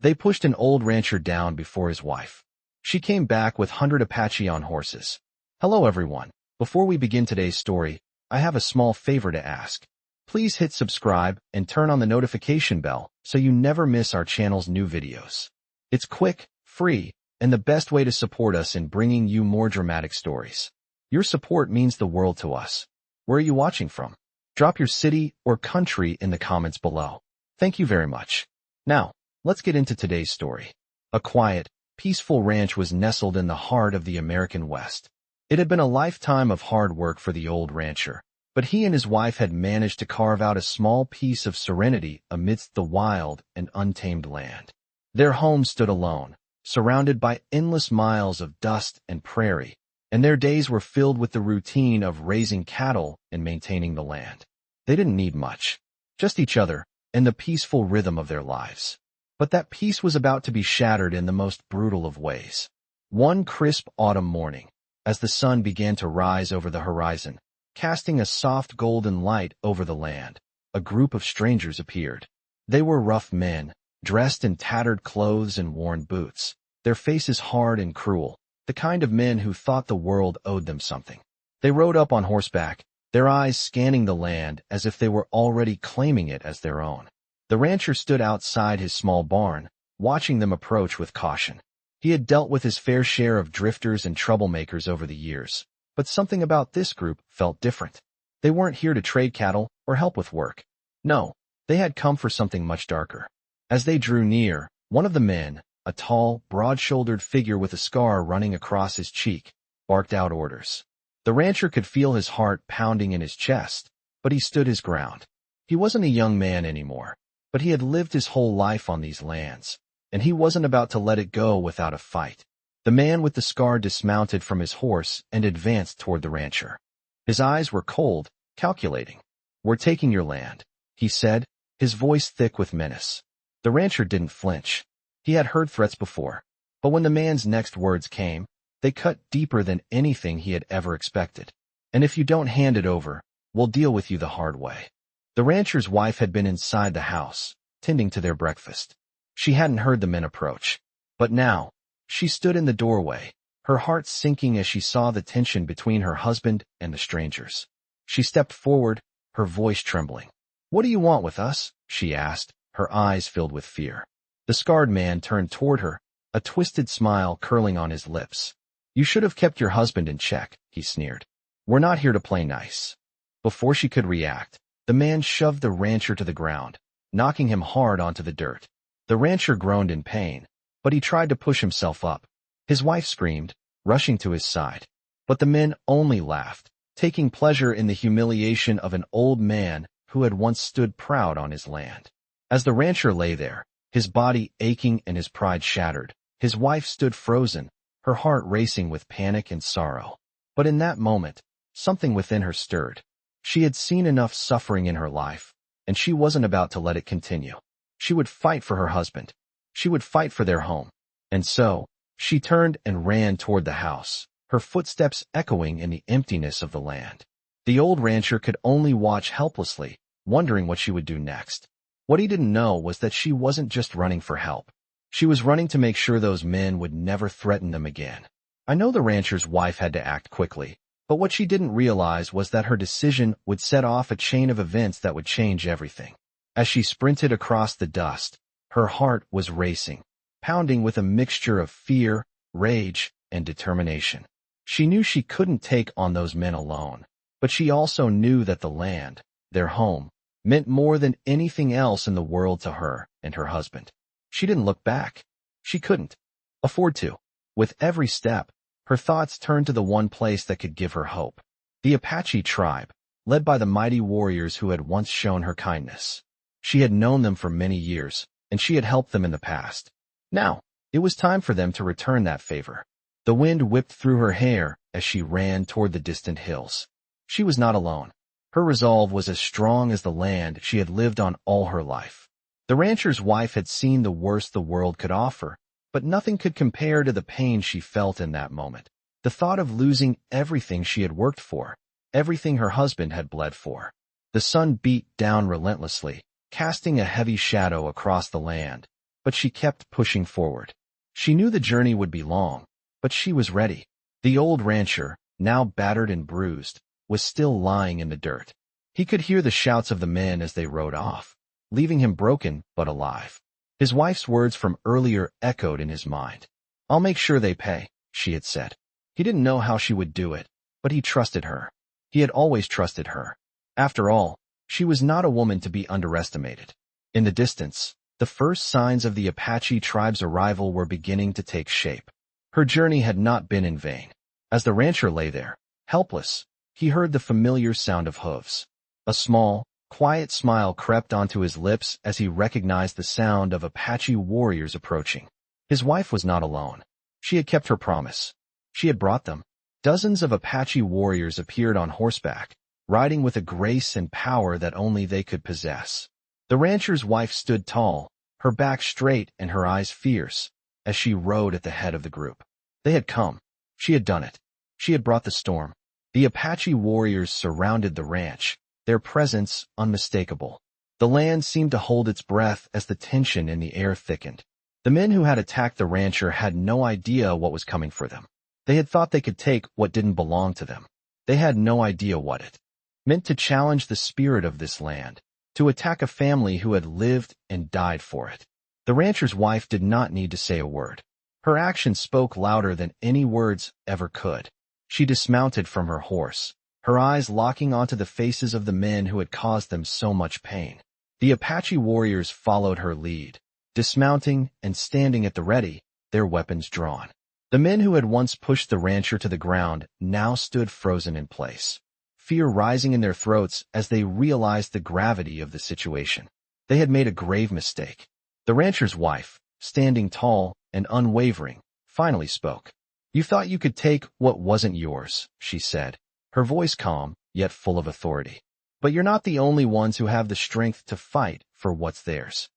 They pushed an old rancher down before his wife. She came back with 100 Apache on horses. Hello everyone. Before we begin today's story, I have a small favor to ask. Please hit subscribe and turn on the notification bell so you never miss our channel's new videos. It's quick, free, and the best way to support us in bringing you more dramatic stories. Your support means the world to us. Where are you watching from? Drop your city or country in the comments below. Thank you very much. Now, let's get into today's story. A quiet, peaceful ranch was nestled in the heart of the American West. It had been a lifetime of hard work for the old rancher, but he and his wife had managed to carve out a small piece of serenity amidst the wild and untamed land. Their home stood alone, surrounded by endless miles of dust and prairie, and their days were filled with the routine of raising cattle and maintaining the land. They didn't need much, just each other and the peaceful rhythm of their lives. But that peace was about to be shattered in the most brutal of ways. One crisp autumn morning, as the sun began to rise over the horizon, casting a soft golden light over the land, a group of strangers appeared. They were rough men, dressed in tattered clothes and worn boots, their faces hard and cruel, the kind of men who thought the world owed them something. They rode up on horseback, their eyes scanning the land as if they were already claiming it as their own. The rancher stood outside his small barn, watching them approach with caution. He had dealt with his fair share of drifters and troublemakers over the years, but something about this group felt different. They weren't here to trade cattle or help with work. No, they had come for something much darker. As they drew near, one of the men, a tall, broad-shouldered figure with a scar running across his cheek, barked out orders. The rancher could feel his heart pounding in his chest, but he stood his ground. He wasn't a young man anymore, but he had lived his whole life on these lands, and he wasn't about to let it go without a fight. The man with the scar dismounted from his horse and advanced toward the rancher. His eyes were cold, calculating. "We're taking your land," he said, his voice thick with menace. The rancher didn't flinch. He had heard threats before, but when the man's next words came, they cut deeper than anything he had ever expected. "And if you don't hand it over, we'll deal with you the hard way." The rancher's wife had been inside the house, tending to their breakfast. She hadn't heard the men approach, but now, she stood in the doorway, her heart sinking as she saw the tension between her husband and the strangers. She stepped forward, her voice trembling. "What do you want with us?" she asked, her eyes filled with fear. The scarred man turned toward her, a twisted smile curling on his lips. "You should have kept your husband in check," he sneered. "We're not here to play nice." Before she could react, the man shoved the rancher to the ground, knocking him hard onto the dirt. The rancher groaned in pain, but he tried to push himself up. His wife screamed, rushing to his side. But the men only laughed, taking pleasure in the humiliation of an old man who had once stood proud on his land. As the rancher lay there, his body aching and his pride shattered, his wife stood frozen, her heart racing with panic and sorrow. But in that moment, something within her stirred. She had seen enough suffering in her life, and she wasn't about to let it continue. She would fight for her husband. She would fight for their home. And so, she turned and ran toward the house, her footsteps echoing in the emptiness of the land. The old rancher could only watch helplessly, wondering what she would do next. What he didn't know was that she wasn't just running for help. She was running to make sure those men would never threaten them again. I know the rancher's wife had to act quickly, but what she didn't realize was that her decision would set off a chain of events that would change everything. As she sprinted across the dust, her heart was racing, pounding with a mixture of fear, rage, and determination. She knew she couldn't take on those men alone, but she also knew that the land, their home, meant more than anything else in the world to her and her husband. She didn't look back. She couldn't afford to. With every step, her thoughts turned to the one place that could give her hope. The Apache tribe, led by the mighty warriors who had once shown her kindness. She had known them for many years, and she had helped them in the past. Now, it was time for them to return that favor. The wind whipped through her hair as she ran toward the distant hills. She was not alone. Her resolve was as strong as the land she had lived on all her life. The rancher's wife had seen the worst the world could offer, but nothing could compare to the pain she felt in that moment. The thought of losing everything she had worked for, everything her husband had bled for. The sun beat down relentlessly, casting a heavy shadow across the land, but she kept pushing forward. She knew the journey would be long, but she was ready. The old rancher, now battered and bruised, was still lying in the dirt. He could hear the shouts of the men as they rode off, leaving him broken but alive. His wife's words from earlier echoed in his mind. "I'll make sure they pay," she had said. He didn't know how she would do it, but he trusted her. He had always trusted her. After all, she was not a woman to be underestimated. In the distance, the first signs of the Apache tribe's arrival were beginning to take shape. Her journey had not been in vain. As the rancher lay there, helpless, he heard the familiar sound of hooves. A small, quiet smile crept onto his lips as he recognized the sound of Apache warriors approaching. His wife was not alone. She had kept her promise. She had brought them. Dozens of Apache warriors appeared on horseback, riding with a grace and power that only they could possess. The rancher's wife stood tall, her back straight and her eyes fierce, as she rode at the head of the group. They had come. She had done it. She had brought the storm. The Apache warriors surrounded the ranch, their presence unmistakable. The land seemed to hold its breath as the tension in the air thickened. The men who had attacked the rancher had no idea what was coming for them. They had thought they could take what didn't belong to them. They had no idea what it meant to challenge the spirit of this land, to attack a family who had lived and died for it. The rancher's wife did not need to say a word. Her actions spoke louder than any words ever could. She dismounted from her horse, her eyes locking onto the faces of the men who had caused them so much pain. The Apache warriors followed her lead, dismounting and standing at the ready, their weapons drawn. The men who had once pushed the rancher to the ground now stood frozen in place, fear rising in their throats as they realized the gravity of the situation. They had made a grave mistake. The rancher's wife, standing tall and unwavering, finally spoke. "You thought you could take what wasn't yours," she said, her voice calm, yet full of authority. "But you're not the only ones who have the strength to fight for what's theirs."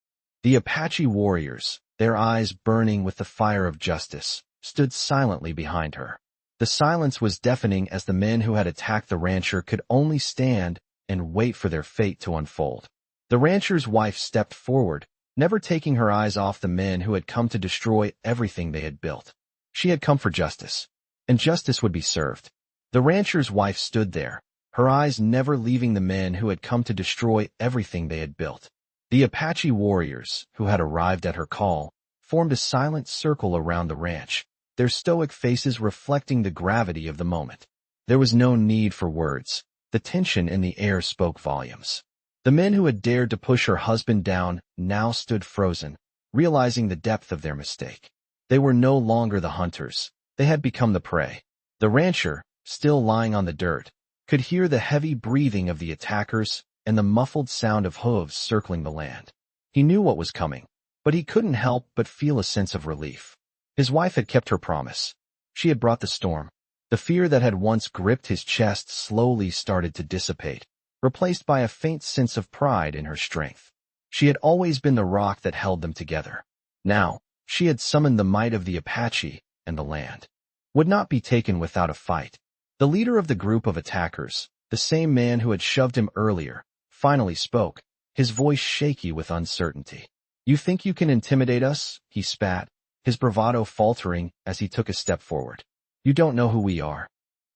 The Apache warriors, their eyes burning with the fire of justice, stood silently behind her. The silence was deafening as the men who had attacked the rancher could only stand and wait for their fate to unfold. The rancher's wife stepped forward, never taking her eyes off the men who had come to destroy everything they had built. She had come for justice, and justice would be served. The rancher's wife stood there, her eyes never leaving the men who had come to destroy everything they had built. The Apache warriors, who had arrived at her call, formed a silent circle around the ranch, their stoic faces reflecting the gravity of the moment. There was no need for words. The tension in the air spoke volumes. The men who had dared to push her husband down now stood frozen, realizing the depth of their mistake. They were no longer the hunters. They had become the prey. The rancher, still lying on the dirt, could hear the heavy breathing of the attackers and the muffled sound of hooves circling the land. He knew what was coming, but he couldn't help but feel a sense of relief. His wife had kept her promise. She had brought the storm. The fear that had once gripped his chest slowly started to dissipate, replaced by a faint sense of pride in her strength. She had always been the rock that held them together. Now, she had summoned the might of the Apache, and the land would not be taken without a fight. The leader of the group of attackers, the same man who had shoved him earlier, finally spoke, his voice shaky with uncertainty. "You think you can intimidate us?" he spat, his bravado faltering as he took a step forward. "You don't know who we are."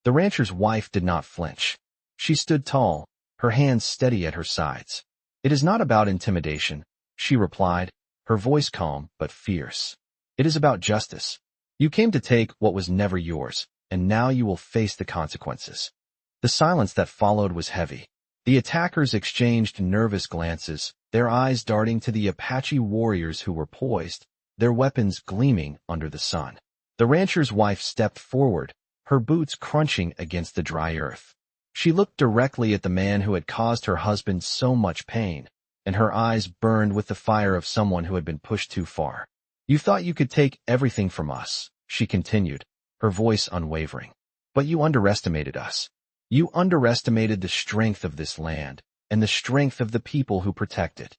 The rancher's wife did not flinch. She stood tall, her hands steady at her sides. "It is not about intimidation," she replied, her voice calm but fierce. "It is about justice. You came to take what was never yours, and now you will face the consequences." The silence that followed was heavy. The attackers exchanged nervous glances, their eyes darting to the Apache warriors who were poised, their weapons gleaming under the sun. The rancher's wife stepped forward, her boots crunching against the dry earth. She looked directly at the man who had caused her husband so much pain, and her eyes burned with the fire of someone who had been pushed too far. "You thought you could take everything from us," she continued, her voice unwavering. "But you underestimated us. You underestimated the strength of this land, and the strength of the people who protect it."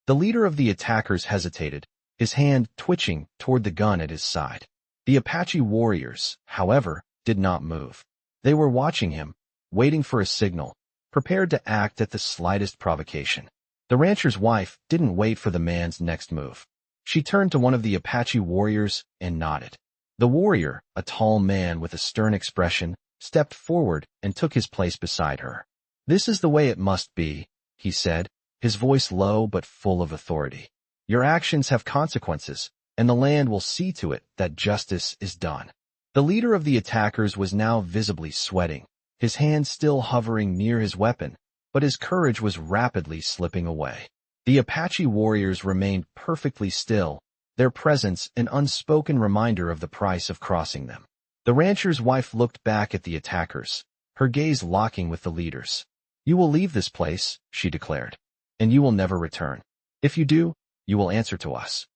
The leader of the attackers hesitated, his hand twitching toward the gun at his side. The Apache warriors, however, did not move. They were watching him, waiting for a signal, prepared to act at the slightest provocation. The rancher's wife didn't wait for the man's next move. She turned to one of the Apache warriors and nodded. The warrior, a tall man with a stern expression, stepped forward and took his place beside her. "This is the way it must be," he said, his voice low but full of authority. "Your actions have consequences, and the land will see to it that justice is done." The leader of the attackers was now visibly sweating, his hand still hovering near his weapon, but his courage was rapidly slipping away. The Apache warriors remained perfectly still, their presence an unspoken reminder of the price of crossing them. The rancher's wife looked back at the attackers, her gaze locking with the leaders. "You will leave this place," she declared, "and you will never return. If you do, you will answer to us."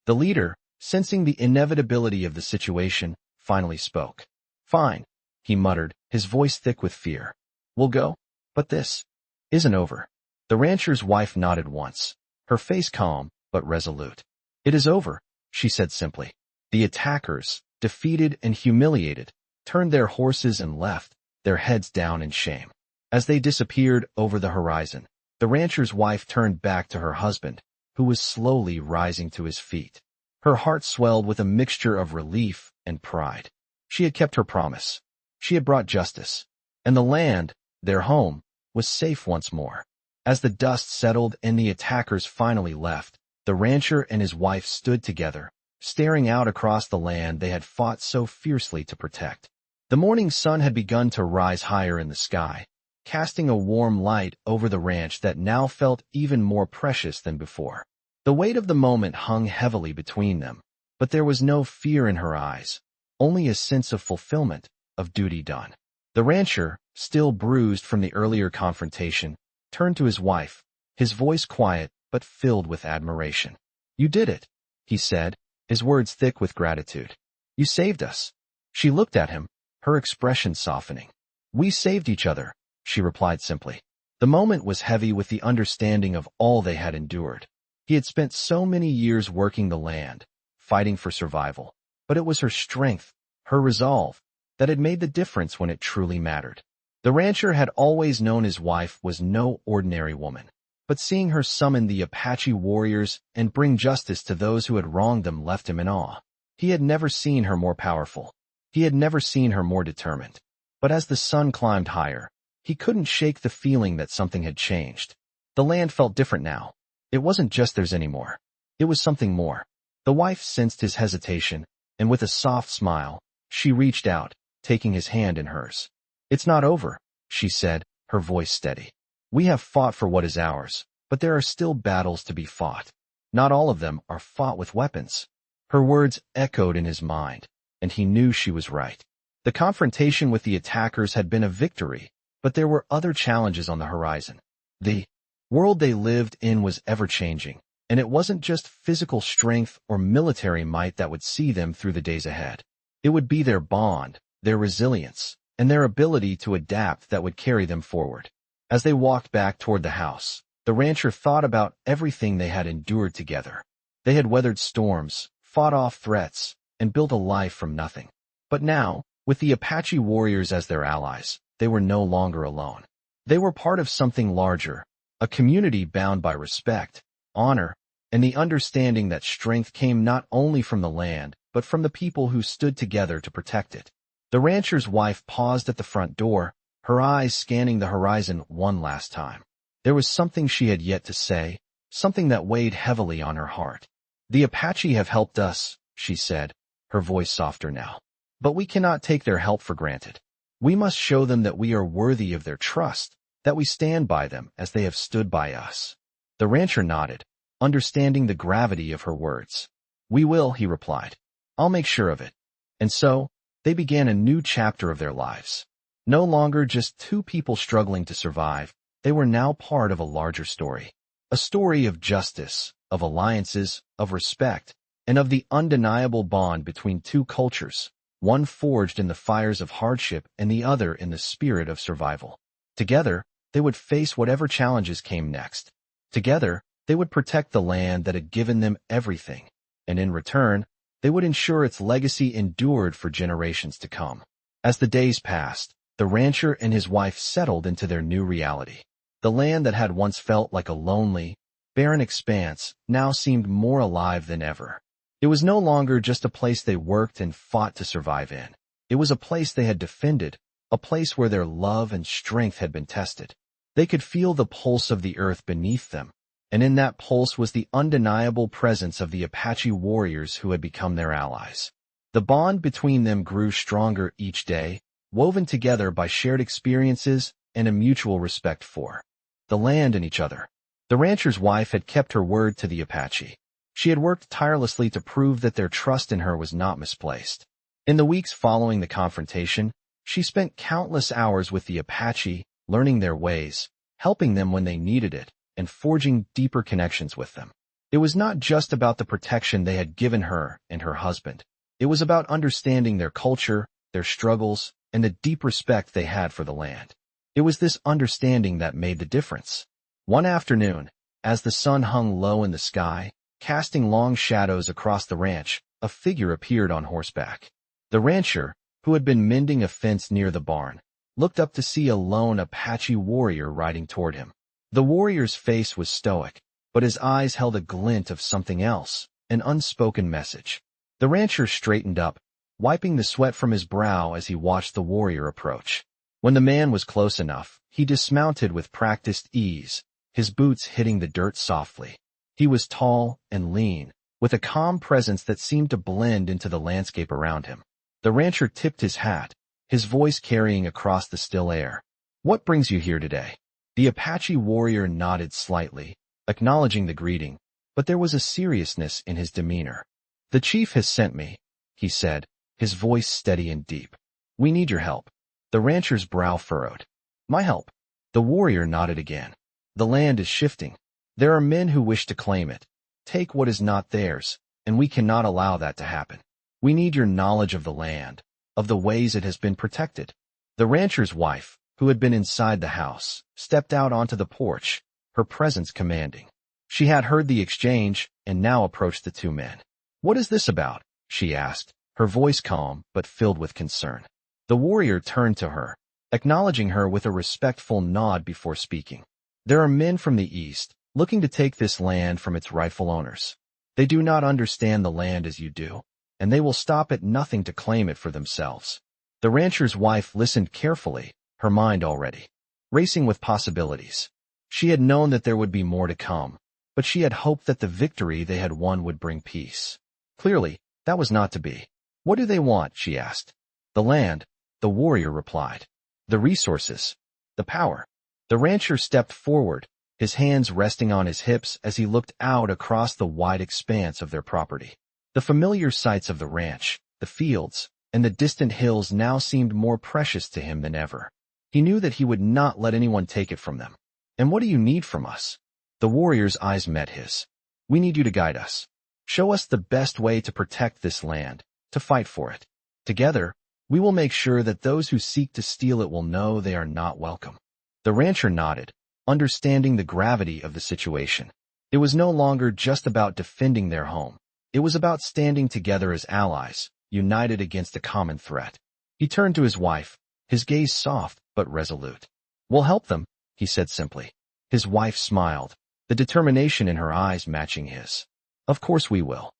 The leader, sensing the inevitability of the situation, finally spoke. "Fine," he muttered, his voice thick with fear. "We'll go, but this isn't over." The rancher's wife nodded once, her face calm but resolute. "It is over," she said simply. The attackers, defeated and humiliated, turned their horses and left, their heads down in shame. As they disappeared over the horizon, the rancher's wife turned back to her husband, who was slowly rising to his feet. Her heart swelled with a mixture of relief and pride. She had kept her promise. She had brought justice. And the land, their home, was safe once more. As the dust settled and the attackers finally left, the rancher and his wife stood together, staring out across the land they had fought so fiercely to protect. The morning sun had begun to rise higher in the sky, casting a warm light over the ranch that now felt even more precious than before. The weight of the moment hung heavily between them, but there was no fear in her eyes, only a sense of fulfillment, of duty done. The rancher, still bruised from the earlier confrontation, turned to his wife, his voice quiet but filled with admiration. "You did it," he said, his words thick with gratitude. "You saved us." She looked at him, her expression softening. "We saved each other," she replied simply. The moment was heavy with the understanding of all they had endured. He had spent so many years working the land, fighting for survival, but it was her strength, her resolve, that had made the difference when it truly mattered. The rancher had always known his wife was no ordinary woman, but seeing her summon the Apache warriors and bring justice to those who had wronged them left him in awe. He had never seen her more powerful. He had never seen her more determined. But as the sun climbed higher, he couldn't shake the feeling that something had changed. The land felt different now. It wasn't just theirs anymore. It was something more. The wife sensed his hesitation, and with a soft smile, she reached out, taking his hand in hers. "It's not over," she said, her voice steady. "We have fought for what is ours, but there are still battles to be fought. Not all of them are fought with weapons." Her words echoed in his mind, and he knew she was right. The confrontation with the attackers had been a victory, but there were other challenges on the horizon. The world they lived in was ever-changing, and it wasn't just physical strength or military might that would see them through the days ahead. It would be their bond, their resilience, and their ability to adapt that would carry them forward. As they walked back toward the house, the rancher thought about everything they had endured together. They had weathered storms, fought off threats, and built a life from nothing. But now, with the Apache warriors as their allies, they were no longer alone. They were part of something larger, a community bound by respect, honor, and the understanding that strength came not only from the land, but from the people who stood together to protect it. The rancher's wife paused at the front door, her eyes scanning the horizon one last time. There was something she had yet to say, something that weighed heavily on her heart. "The Apache have helped us," she said, her voice softer now. "But we cannot take their help for granted. We must show them that we are worthy of their trust, that we stand by them as they have stood by us." The rancher nodded, understanding the gravity of her words. "We will," he replied. "I'll make sure of it." And so, they began a new chapter of their lives. No longer just two people struggling to survive, they were now part of a larger story. A story of justice, of alliances, of respect, and of the undeniable bond between two cultures, one forged in the fires of hardship and the other in the spirit of survival. Together, they would face whatever challenges came next. Together, they would protect the land that had given them everything, and in return, they would ensure its legacy endured for generations to come. As the days passed, the rancher and his wife settled into their new reality. The land that had once felt like a lonely, barren expanse, now seemed more alive than ever. It was no longer just a place they worked and fought to survive in. It was a place they had defended, a place where their love and strength had been tested. They could feel the pulse of the earth beneath them, and in that pulse was the undeniable presence of the Apache warriors who had become their allies. The bond between them grew stronger each day, woven together by shared experiences and a mutual respect for the land and each other. The rancher's wife had kept her word to the Apache. She had worked tirelessly to prove that their trust in her was not misplaced. In the weeks following the confrontation, she spent countless hours with the Apache, learning their ways, helping them when they needed it, and forging deeper connections with them. It was not just about the protection they had given her and her husband. It was about understanding their culture, their struggles, and the deep respect they had for the land. It was this understanding that made the difference. One afternoon, as the sun hung low in the sky, casting long shadows across the ranch, a figure appeared on horseback. The rancher, who had been mending a fence near the barn, looked up to see a lone Apache warrior riding toward him. The warrior's face was stoic, but his eyes held a glint of something else, an unspoken message. The rancher straightened up, wiping the sweat from his brow as he watched the warrior approach. When the man was close enough, he dismounted with practiced ease, his boots hitting the dirt softly. He was tall and lean, with a calm presence that seemed to blend into the landscape around him. The rancher tipped his hat, his voice carrying across the still air. "What brings you here today?" The Apache warrior nodded slightly, acknowledging the greeting, but there was a seriousness in his demeanor. "The chief has sent me," he said, his voice steady and deep. "We need your help." The rancher's brow furrowed. "My help?" The warrior nodded again. "The land is shifting. There are men who wish to claim it, take what is not theirs, and we cannot allow that to happen. We need your knowledge of the land, of the ways it has been protected." The rancher's wife, who had been inside the house, stepped out onto the porch, her presence commanding. She had heard the exchange and now approached the two men. "What is this about?" she asked, her voice calm but filled with concern. The warrior turned to her, acknowledging her with a respectful nod before speaking. "There are men from the east, looking to take this land from its rightful owners. They do not understand the land as you do, and they will stop at nothing to claim it for themselves." The rancher's wife listened carefully, her mind already racing with possibilities. She had known that there would be more to come, but she had hoped that the victory they had won would bring peace. Clearly, that was not to be. "What do they want?" she asked. "The land," the warrior replied. "The resources. The power." The rancher stepped forward, his hands resting on his hips as he looked out across the wide expanse of their property. The familiar sights of the ranch, the fields, and the distant hills now seemed more precious to him than ever. He knew that he would not let anyone take it from them. "And what do you need from us?" The warrior's eyes met his. "We need you to guide us. Show us the best way to protect this land, to fight for it. Together, we will make sure that those who seek to steal it will know they are not welcome." The rancher nodded, understanding the gravity of the situation. It was no longer just about defending their home. It was about standing together as allies, united against a common threat. He turned to his wife, his gaze soft but resolute. "We'll help them," he said simply. His wife smiled, the determination in her eyes matching his. "Of course we will."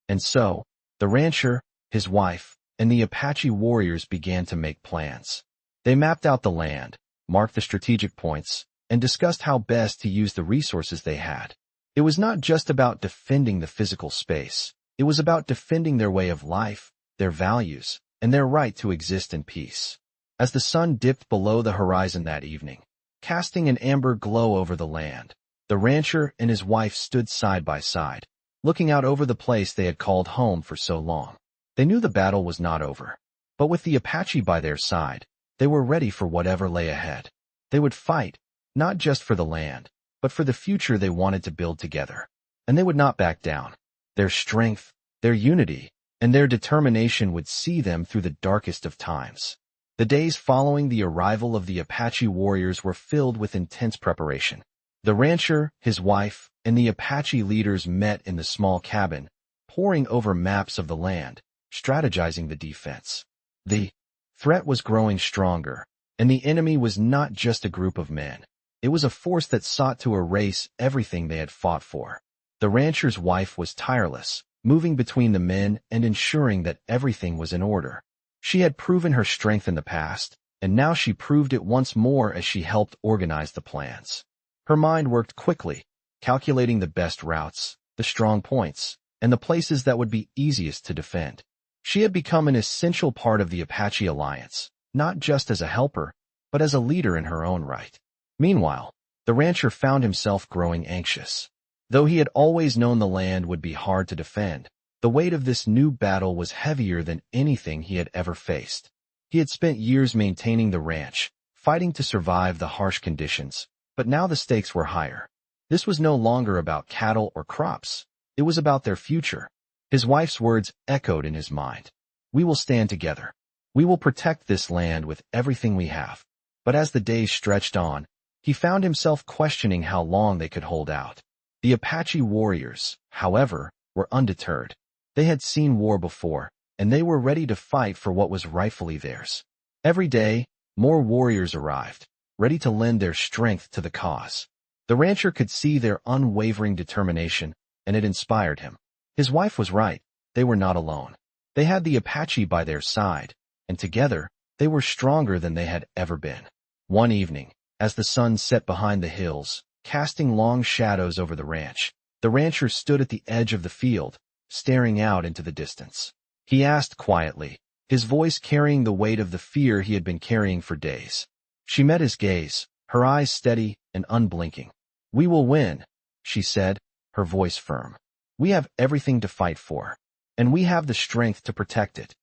And so, the rancher, his wife, and the Apache warriors began to make plans. They mapped out the land, marked the strategic points, and discussed how best to use the resources they had. It was not just about defending the physical space. It was about defending their way of life, their values, and their right to exist in peace. As the sun dipped below the horizon that evening, casting an amber glow over the land, the rancher and his wife stood side by side, looking out over the place they had called home for so long. They knew the battle was not over, but with the Apache by their side, they were ready for whatever lay ahead. They would fight, not just for the land, but for the future they wanted to build together. And they would not back down. Their strength, their unity, and their determination would see them through the darkest of times. The days following the arrival of the Apache warriors were filled with intense preparation. The rancher, his wife, and the Apache leaders met in the small cabin, poring over maps of the land, strategizing the defense. The threat was growing stronger, and the enemy was not just a group of men. It was a force that sought to erase everything they had fought for. The rancher's wife was tireless, moving between the men and ensuring that everything was in order. She had proven her strength in the past, and now she proved it once more as she helped organize the plans. Her mind worked quickly, calculating the best routes, the strong points, and the places that would be easiest to defend. She had become an essential part of the Apache alliance, not just as a helper, but as a leader in her own right. Meanwhile, the rancher found himself growing anxious. Though he had always known the land would be hard to defend, the weight of this new battle was heavier than anything he had ever faced. He had spent years maintaining the ranch, fighting to survive the harsh conditions, but now the stakes were higher. This was no longer about cattle or crops. It was about their future. His wife's words echoed in his mind. "We will stand together. We will protect this land with everything we have." But as the days stretched on, he found himself questioning how long they could hold out. The Apache warriors, however, were undeterred. They had seen war before, and they were ready to fight for what was rightfully theirs. Every day, more warriors arrived, ready to lend their strength to the cause. The rancher could see their unwavering determination, and it inspired him. His wife was right. They were not alone. They had the Apache by their side, and together, they were stronger than they had ever been. One evening, as the sun set behind the hills, casting long shadows over the ranch, the rancher stood at the edge of the field, staring out into the distance. He asked quietly, his voice carrying the weight of the fear he had been carrying for days. She met his gaze, her eyes steady and unblinking. "We will win," she said, her voice firm. "We have everything to fight for, and we have the strength to protect it."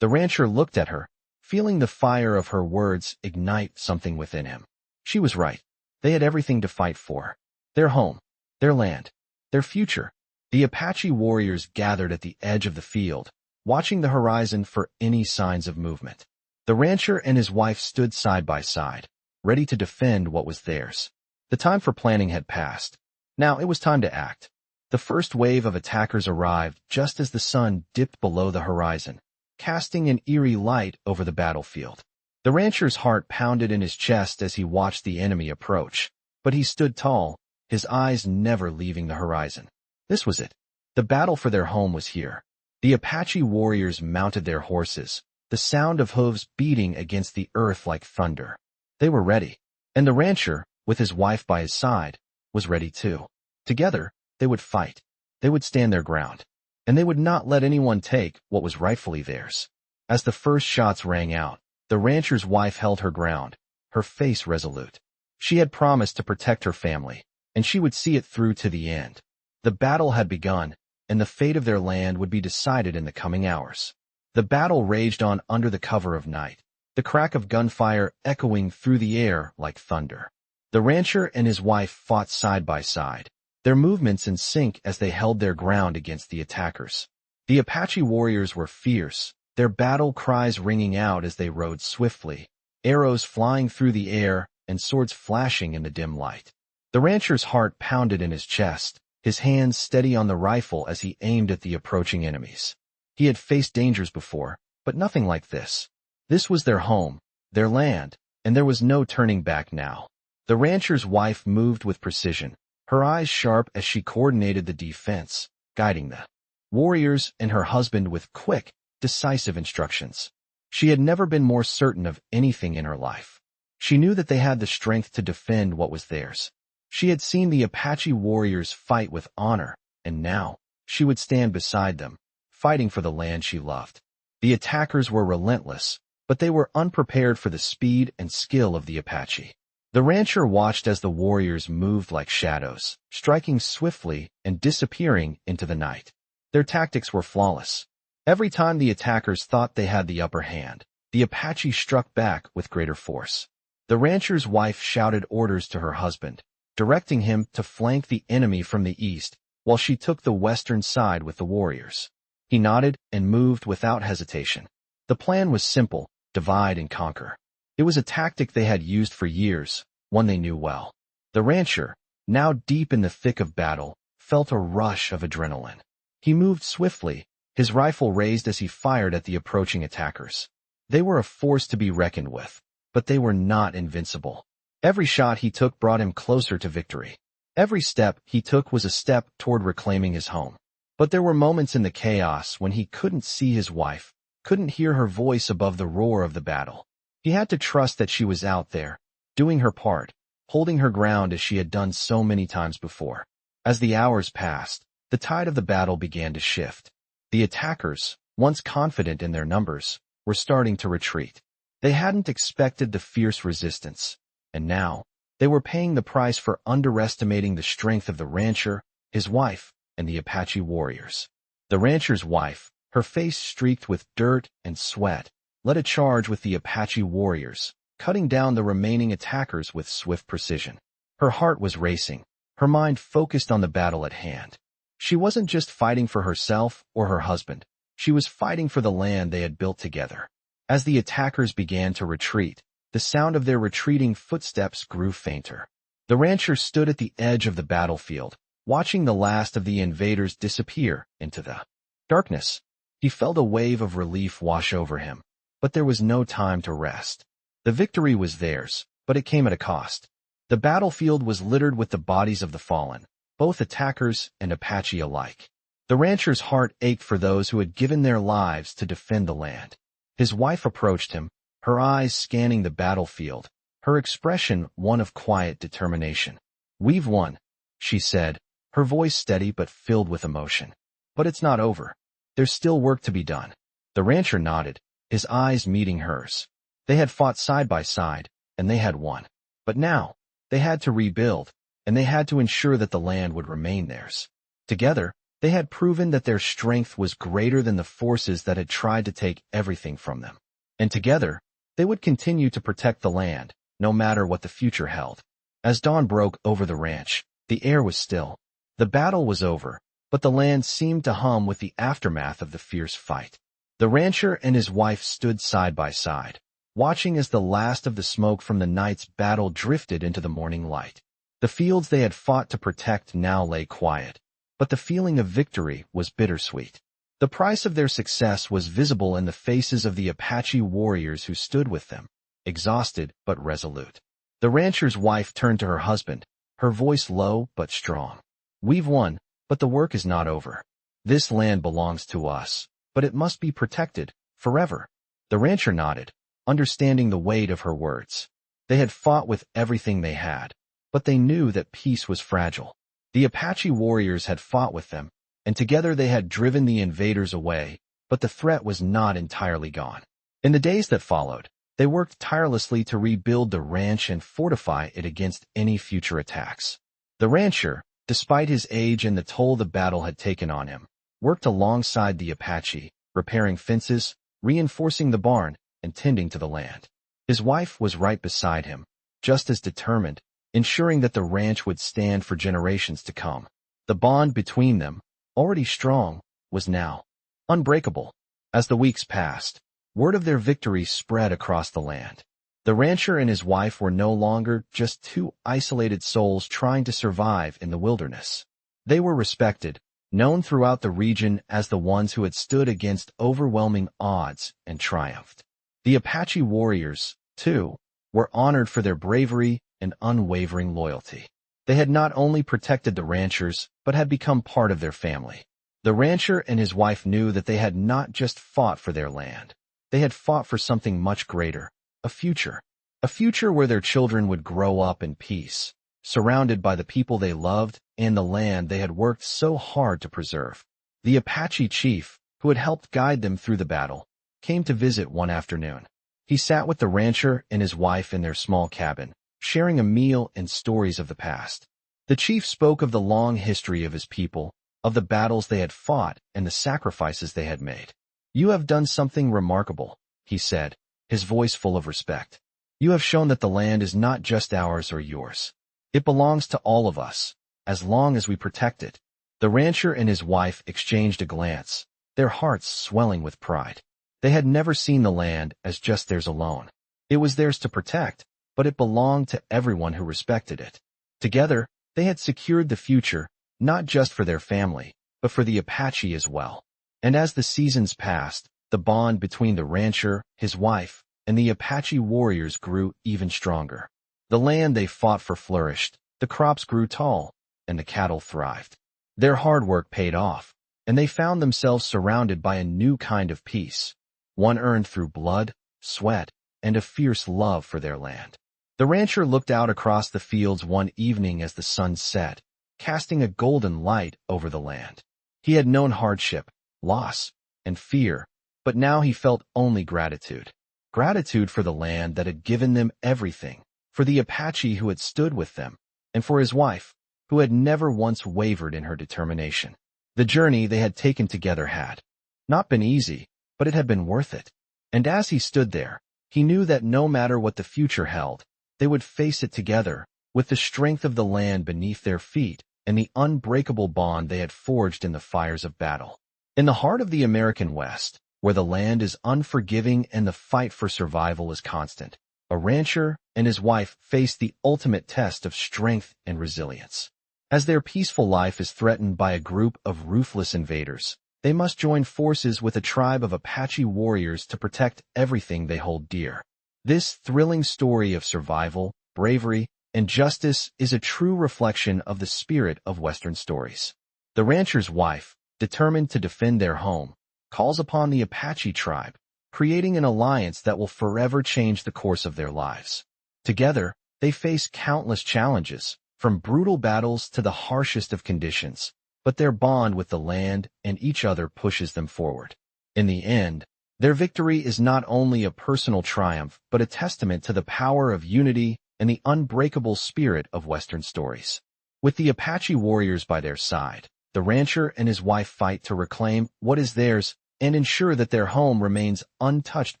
The rancher looked at her, feeling the fire of her words ignite something within him. She was right. They had everything to fight for. Their home, their land, their future. The Apache warriors gathered at the edge of the field, watching the horizon for any signs of movement. The rancher and his wife stood side by side, ready to defend what was theirs. The time for planning had passed. Now it was time to act. The first wave of attackers arrived just as the sun dipped below the horizon, casting an eerie light over the battlefield. The rancher's heart pounded in his chest as he watched the enemy approach, but he stood tall, his eyes never leaving the horizon. This was it. The battle for their home was here. The Apache warriors mounted their horses, the sound of hooves beating against the earth like thunder. They were ready, and the rancher, with his wife by his side, was ready too. Together, they would fight. They would stand their ground, and they would not let anyone take what was rightfully theirs. As the first shots rang out, the rancher's wife held her ground, her face resolute. She had promised to protect her family, and she would see it through to the end. The battle had begun, and the fate of their land would be decided in the coming hours. The battle raged on under the cover of night, the crack of gunfire echoing through the air like thunder. The rancher and his wife fought side by side, their movements in sync as they held their ground against the attackers. The Apache warriors were fierce, their battle cries ringing out as they rode swiftly, arrows flying through the air and swords flashing in the dim light. The rancher's heart pounded in his chest, his hands steady on the rifle as he aimed at the approaching enemies. He had faced dangers before, but nothing like this. This was their home, their land, and there was no turning back now. The rancher's wife moved with precision, her eyes sharp as she coordinated the defense, guiding the warriors and her husband with quick, decisive instructions. She had never been more certain of anything in her life. She knew that they had the strength to defend what was theirs. She had seen the Apache warriors fight with honor, and now, she would stand beside them, fighting for the land she loved. The attackers were relentless, but they were unprepared for the speed and skill of the Apache. The rancher watched as the warriors moved like shadows, striking swiftly and disappearing into the night. Their tactics were flawless. Every time the attackers thought they had the upper hand, the Apache struck back with greater force. The rancher's wife shouted orders to her husband, directing him to flank the enemy from the east, while she took the western side with the warriors. He nodded and moved without hesitation. The plan was simple: divide and conquer. It was a tactic they had used for years, one they knew well. The rancher, now deep in the thick of battle, felt a rush of adrenaline. He moved swiftly, his rifle raised as he fired at the approaching attackers. They were a force to be reckoned with, but they were not invincible. Every shot he took brought him closer to victory. Every step he took was a step toward reclaiming his home. But there were moments in the chaos when he couldn't see his wife, couldn't hear her voice above the roar of the battle. He had to trust that she was out there, doing her part, holding her ground as she had done so many times before. As the hours passed, the tide of the battle began to shift. The attackers, once confident in their numbers, were starting to retreat. They hadn't expected the fierce resistance, and now, they were paying the price for underestimating the strength of the rancher, his wife, and the Apache warriors. The rancher's wife, her face streaked with dirt and sweat, led a charge with the Apache warriors, cutting down the remaining attackers with swift precision. Her heart was racing, her mind focused on the battle at hand. She wasn't just fighting for herself or her husband, she was fighting for the land they had built together. As the attackers began to retreat, the sound of their retreating footsteps grew fainter. The rancher stood at the edge of the battlefield, watching the last of the invaders disappear into the darkness. He felt a wave of relief wash over him, but there was no time to rest. The victory was theirs, but it came at a cost. The battlefield was littered with the bodies of the fallen, both attackers and Apache alike. The rancher's heart ached for those who had given their lives to defend the land. His wife approached him, her eyes scanning the battlefield, her expression one of quiet determination. "We've won," she said, her voice steady but filled with emotion. "But it's not over. There's still work to be done." The rancher nodded, his eyes meeting hers. They had fought side by side, and they had won. But now, they had to rebuild, and they had to ensure that the land would remain theirs. Together, they had proven that their strength was greater than the forces that had tried to take everything from them. And together, they would continue to protect the land, no matter what the future held. As dawn broke over the ranch, the air was still. The battle was over, but the land seemed to hum with the aftermath of the fierce fight. The rancher and his wife stood side by side, watching as the last of the smoke from the night's battle drifted into the morning light. The fields they had fought to protect now lay quiet, but the feeling of victory was bittersweet. The price of their success was visible in the faces of the Apache warriors who stood with them, exhausted but resolute. The rancher's wife turned to her husband, her voice low but strong. "We've won, but the work is not over. This land belongs to us, but it must be protected, forever." The rancher nodded, understanding the weight of her words. They had fought with everything they had, but they knew that peace was fragile. The Apache warriors had fought with them, and together they had driven the invaders away, but the threat was not entirely gone. In the days that followed, they worked tirelessly to rebuild the ranch and fortify it against any future attacks. The rancher, despite his age and the toll the battle had taken on him, worked alongside the Apache, repairing fences, reinforcing the barn, and tending to the land. His wife was right beside him, just as determined, ensuring that the ranch would stand for generations to come. The bond between them, already strong, was now unbreakable. As the weeks passed, word of their victory spread across the land. The rancher and his wife were no longer just two isolated souls trying to survive in the wilderness. They were respected, known throughout the region as the ones who had stood against overwhelming odds and triumphed. The Apache warriors, too, were honored for their bravery and unwavering loyalty. They had not only protected the ranchers, but had become part of their family. The rancher and his wife knew that they had not just fought for their land. They had fought for something much greater, a future. A future where their children would grow up in peace, surrounded by the people they loved and the land they had worked so hard to preserve. The Apache chief, who had helped guide them through the battle, came to visit one afternoon. He sat with the rancher and his wife in their small cabin, sharing a meal and stories of the past. The chief spoke of the long history of his people, of the battles they had fought and the sacrifices they had made. "You have done something remarkable," he said, his voice full of respect. "You have shown that the land is not just ours or yours. It belongs to all of us, as long as we protect it." The rancher and his wife exchanged a glance, their hearts swelling with pride. They had never seen the land as just theirs alone. It was theirs to protect, but it belonged to everyone who respected it. Together, they had secured the future, not just for their family, but for the Apache as well. And as the seasons passed, the bond between the rancher, his wife, and the Apache warriors grew even stronger. The land they fought for flourished, the crops grew tall, and the cattle thrived. Their hard work paid off, and they found themselves surrounded by a new kind of peace, one earned through blood, sweat, and a fierce love for their land. The rancher looked out across the fields one evening as the sun set, casting a golden light over the land. He had known hardship, loss, and fear, but now he felt only gratitude. Gratitude for the land that had given them everything, for the Apache who had stood with them, and for his wife, who had never once wavered in her determination. The journey they had taken together had not been easy, but it had been worth it. And as he stood there, he knew that no matter what the future held, they would face it together, with the strength of the land beneath their feet and the unbreakable bond they had forged in the fires of battle. In the heart of the American West, where the land is unforgiving and the fight for survival is constant, a rancher and his wife faced the ultimate test of strength and resilience. As their peaceful life is threatened by a group of ruthless invaders, they must join forces with a tribe of Apache warriors to protect everything they hold dear. This thrilling story of survival, bravery, and justice is a true reflection of the spirit of Western stories. The rancher's wife, determined to defend their home, calls upon the Apache tribe, creating an alliance that will forever change the course of their lives. Together, they face countless challenges, from brutal battles to the harshest of conditions, but their bond with the land and each other pushes them forward. In the end, their victory is not only a personal triumph, but a testament to the power of unity and the unbreakable spirit of Western stories. With the Apache warriors by their side, the rancher and his wife fight to reclaim what is theirs and ensure that their home remains untouched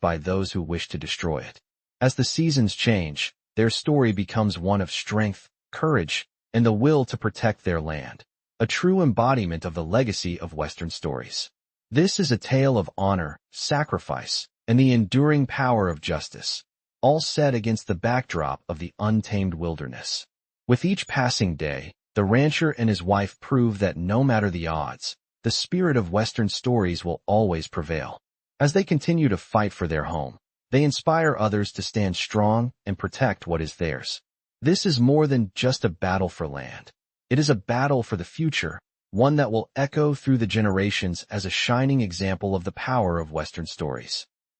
by those who wish to destroy it. As the seasons change, their story becomes one of strength, courage, and the will to protect their land, a true embodiment of the legacy of Western stories. This is a tale of honor, sacrifice, and the enduring power of justice, all set against the backdrop of the untamed wilderness. With each passing day, the rancher and his wife prove that no matter the odds, the spirit of Western stories will always prevail. As they continue to fight for their home, they inspire others to stand strong and protect what is theirs. This is more than just a battle for land. It is a battle for the future, one that will echo through the generations as a shining example of the power of Western stories.